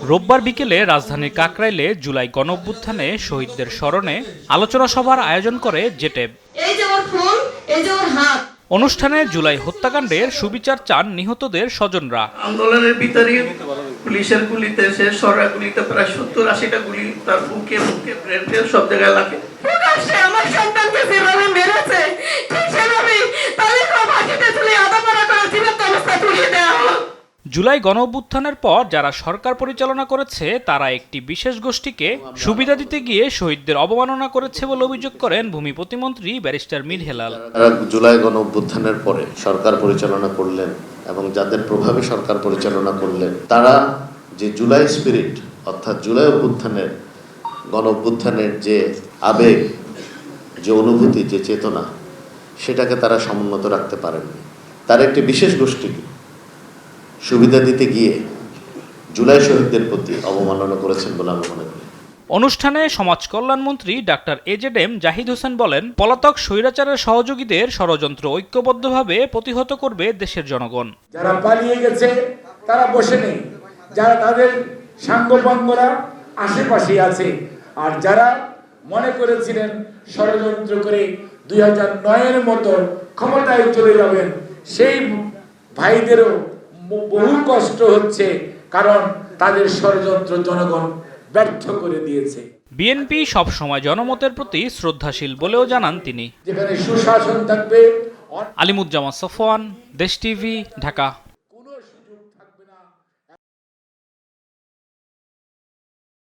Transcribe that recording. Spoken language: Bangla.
রোববার বিকেলে রাজধানীর কাকরাইলে জুলাই গণঅভ্যুত্থানে শহীদদের স্মরণে আলোচনা সভার আয়োজন করে জেটেব। অনুষ্ঠানে জুলাই হত্যাকাণ্ডের সুবিচার চান নিহতদের স্বজনরা। আন্দোলনের ভিতরে পুলিশের গুলিতে গুলিতে প্রায় 70-80টা গুলি তার বুকে ব্রেনে সব জায়গায় লাগে। আমার সন্তানকে যেভাবে মেরেছে ঠিক সেভাবে তাদেরকে ফাঁসিতে ঝুলিয়ে আদাপাড়া করে জীবন্ত অবস্থা তুলিয়ে দেওয়া হোক। জুলাই গণঅভ্যুত্থানের পর যারা সরকার পরিচালনা করেছে তারা একটি বিশেষ গোষ্ঠীকে সুবিধা দিতে গিয়ে শহীদদের অবমাননা করেছে বলে অভিযোগ করেন ভূমি প্রতিমন্ত্রী ব্যারিস্টার মীর হেলাল। জুলাই গণঅভ্যুত্থানের পরে সরকার পরিচালনা করলেন এবং যাদের প্রভাবে সরকার পরিচালনা করলেন তারা যে জুলাই স্পিরিট অর্থাৎ জুলাই অভ্যুত্থানের গণঅভ্যুত্থানের যে আবেগ, যে অনুভূতি, যে চেতনা, সেটাকে তারা সমুন্নত রাখতে পারেননি। তার একটি বিশেষ গোষ্ঠীকে সুবিধা দিতে গিয়ে জুলাই শহীদদের প্রতি অবমাননা করেছেন বলে আমি মনে করি। অনুষ্ঠানে সমাজ কল্যাণমন্ত্রী ডাক্তার এজেডএম জাহিদ হোসেন বলেন, পলাতক স্বৈরাচারের সহযোগীদের ষড়যন্ত্র ঐক্যবদ্ধভাবে প্রতিহত করবে দেশের জনগণ। যারা পালিয়ে গেছে তারা বসে নেই, যারা তাদের সাঙ্গপাঙ্গরা আশেপাশে আছে, আর যারা মনে করেছিলেন ষড়যন্ত্র করে 2009-এর মতো ক্ষমতায় চলে যাবেন, সেই ভাইদেরও বহু কষ্ট হচ্ছে, কারণ তাদের ষড়যন্ত্র জনগণ ব্যর্থ করে দিয়েছে। বিএনপি সবসময় জনমতের প্রতি শ্রদ্ধাশীল বলেও জানান তিনি। যেখানে সুশাসন থাকবে। আলিমুজ্জামান সফওয়ান, দেশ টিভি, ঢাকা।